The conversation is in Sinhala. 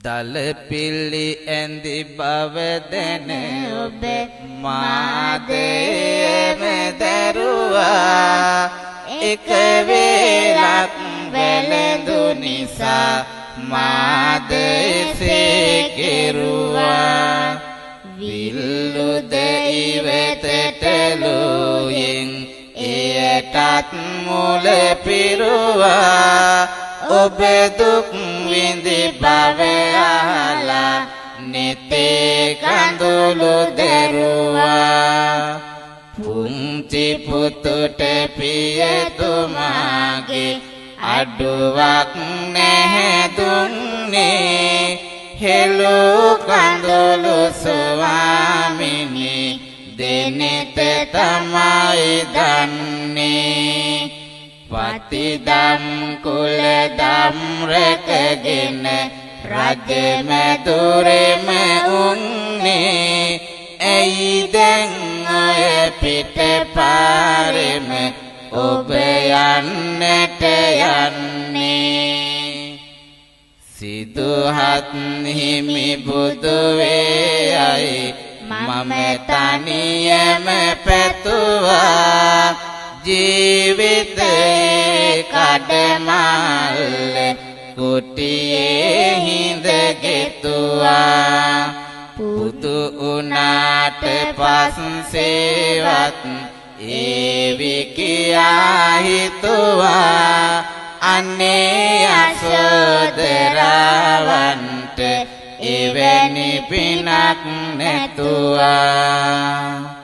දල පිල්ලි ඇඳි බව දැන ඔබ මාදේම දරුවා එක වේලක් වැළඳු නිසා මාදේසේ කෙරුවා විල්ලුද ඉවතට ලෝයෙන් එයටත් මුල පිරුවා ඔබ දුක් විඳි බව අහලා නෙතේ කඳුළු දැරුවා පුංචි පුතුට පියතුමාගේ අඩුවක් නැහැ දුන්නේ හෙළු කඳුළු ස්වාමිනී දෙනෙත තමයි දන්නේ පතිදම් කුලදම් රැකගෙන රජමැදුරෙම උන්නේ ඇයි දැන් ඔය පිට පාරෙම ඔබ යන්නට යන්නේ සිදුහත් හිමි බුදු වේයි මම තනියම පැතුවා ජීවිතේ කඩමල්ල කුටියේ හිඳගෙතුවා පුදු උනාට පස්සේවත් ඒවි කියා හිතුවා අනේ අසෝදරවන්ට එවැනි පිනක් නැතුවා